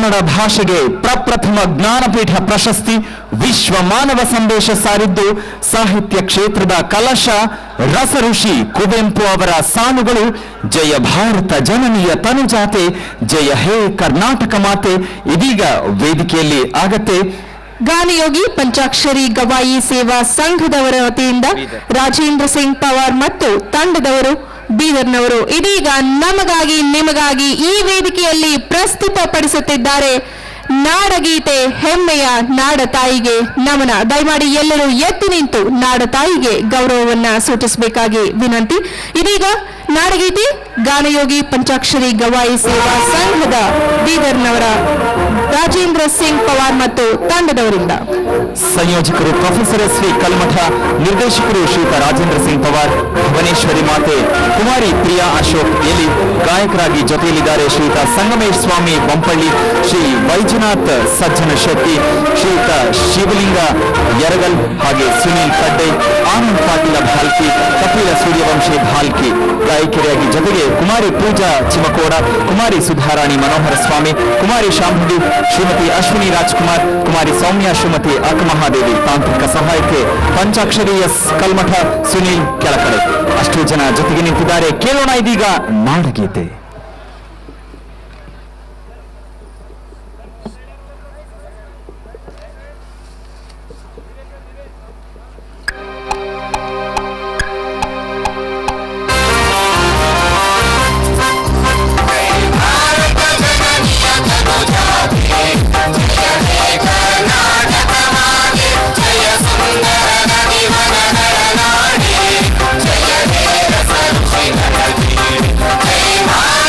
ಕನ್ನಡ ಭಾಷೆಗೆ ಪ್ರಪ್ರಥಮ ಜ್ಞಾನಪೀಠ ಪ್ರಶಸ್ತಿ, ವಿಶ್ವ ಮಾನವ ಸಂದೇಶ ಸಾರಿದ್ದು ಸಾಹಿತ್ಯ ಕ್ಷೇತ್ರದ ಕಲಶ ರಸಋಷಿ ಕುವೆಂಪು ಅವರ ಸಾಲುಗಳು. ಜಯ ಭಾರತ ಜನನಿಯ ತನುಜಾತೆ, ಜಯ ಹೇ ಕರ್ನಾಟಕ ಮಾತೆ ಇದೀಗ ವೇದಿಕೆಯಲ್ಲಿ ಆಗತ್ತೆ. ಗಾನಯೋಗಿ ಪಂಚಾಕ್ಷರಿ ಗವಾಯಿ ಸೇವಾ ಸಂಘದವರ ವತಿಯಿಂದ ರಾಜೇಂದ್ರ ಸಿಂಗ್ ಪವಾರ್ ಮತ್ತು ತಂಡದವರು ಬೀದರ್ನವರು ಇದೀಗ ನಮಗಾಗಿ ನಿಮಗಾಗಿ ಈ ವೇದಿಕೆಯಲ್ಲಿ ಪ್ರಸ್ತುತಪಡಿಸುತ್ತಿದ್ದಾರೆ ನಾಡಗೀತೆ ಹೆಮ್ಮೆಯ ನಾಡ ತಾಯಿಗೆ ನಮನ. ದಯಮಾಡಿ ಎಲ್ಲರೂ ಎದ್ದು ನಿಂತು ನಾಡ ತಾಯಿಗೆ ಗೌರವವನ್ನ ಸೂಚಿಸಬೇಕಾಗಿ ವಿನಂತಿ. ಇದೀಗ ನಾಡಗೀತೆ ಗಾನಯೋಗಿ ಪಂಚಾಕ್ಷರಿ ಗವಾಯಿ ಸೇವಾ ಸಂಘದ ಬೀದರ್ನವರ ರಾಜೇಂದ್ರ ಸಿಂಗ್ ಪವಾರ್ ಮತ್ತು ತಂಡದವರಿಂದ. ಸಂಯೋಜಕರು ಪ್ರೊಫೆಸರ್ ಎಸ್ ವಿ ಕಲ್ಮಠ, ನಿರ್ದೇಶಕರು ಶ್ರೀಯುತ ರಾಜೇಂದ್ರ ಸಿಂಗ್ ಪವಾರ್, ಭುವನೇಶ್ವರಿ ಮಾತೆ ಕುಮಾರಿ ಪ್ರಿಯಾ ಅಶೋಕ್ ಎಲಿ. ಗಾಯಕರಾಗಿ ಜೊತೆಯಲ್ಲಿದ್ದಾರೆ ಶ್ರೀಯುತ ಸಂಗಮೇಶ್ ಸ್ವಾಮಿ ಬೊಂಪಳ್ಳಿ, ಶ್ರೀ ವೈಜನಾಥ್ ಸಜ್ಜನ ಶೆಟ್ಟಿ, ಶ್ರೀಯುತ ಶಿವಲಿಂಗ ಯರಗಲ್, ಹಾಗೆ ಸುನೀಲ್ ಕಡ್ಡೆ, ಆನಂದ್ ಪಾಟೀಲ ಭಾಲ್ಕಿ, ಕಪಿಲ ಸೂರ್ಯವಂಶಿ ಭಾಲ್ಕಿ. ಗಾಯಕಿಯರಾಗಿ ಜೊತೆಗೆ ಕುಮಾರಿ ಪೂಜಾ ಚಿಮಕೋಡ, ಕುಮಾರಿ ಸುಧಾರಾಣಿ ಮನೋಹರ ಸ್ವಾಮಿ, ಕುಮಾರಿ ಶಾಂಭವಿ, ಶ್ರೀಮತಿ ಅಶ್ವಿನಿ ರಾಜ್ಕುಮಾರ್, ಕುಮಾರಿ ಸೌಮ್ಯ, ಶ್ರೀಮತಿ ಅಕ್ಕಮಹಾದೇವಿ. ತಾಂತ್ರಿಕ ಸಹಾಯಕ್ಕೆ ಪಂಚಾಕ್ಷರಿ ಎಸ್ ಕಲ್ಮಠ, ಸುನೀಲ್ ಕೆಳಕಡೆ. ಅಷ್ಟು ಜನ ಜೊತೆಗೆ ನಿಂತಿದ್ದಾರೆ. ಕೇಳೋಣ ಇದೀಗ ನಾಡಗೀತೆ. जय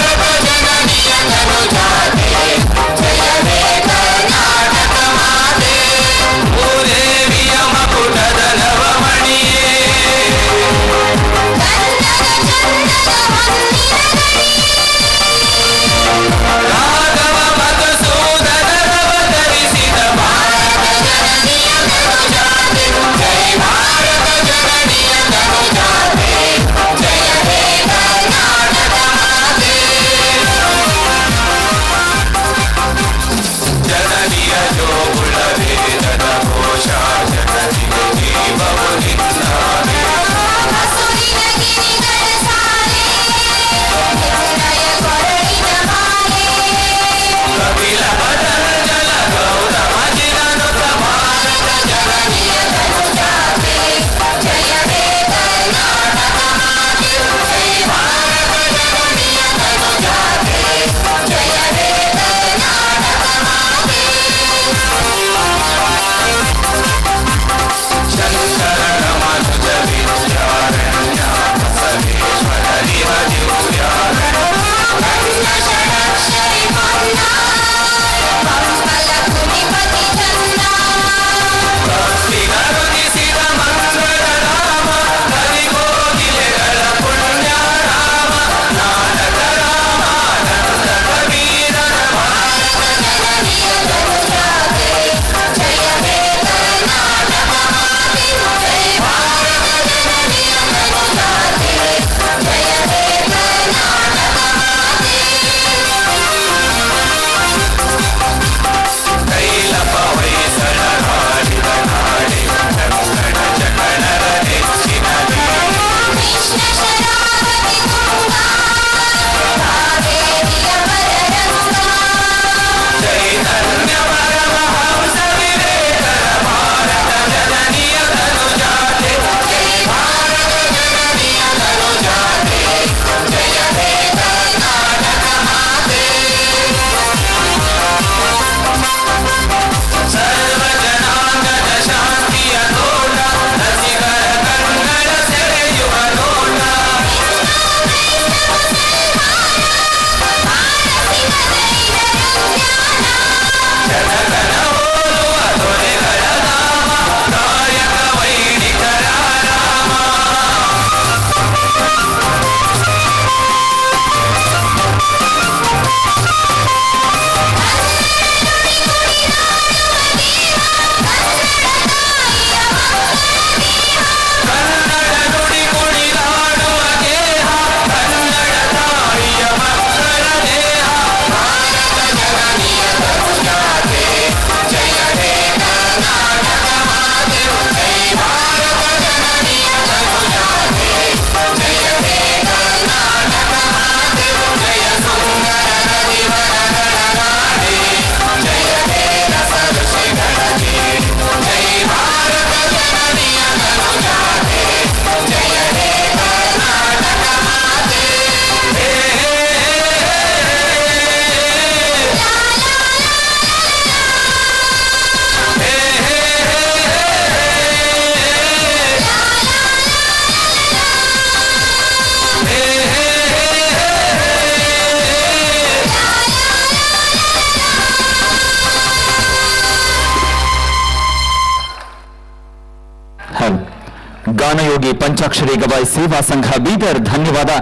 ಗಾನಯೋಗಿ ಪಂಚಾಕ್ಷರಿ ಗವಾಯಿ ಸೇವಾ ಸಂಘ ಬೀದರ್ ಧನ್ಯವಾದ.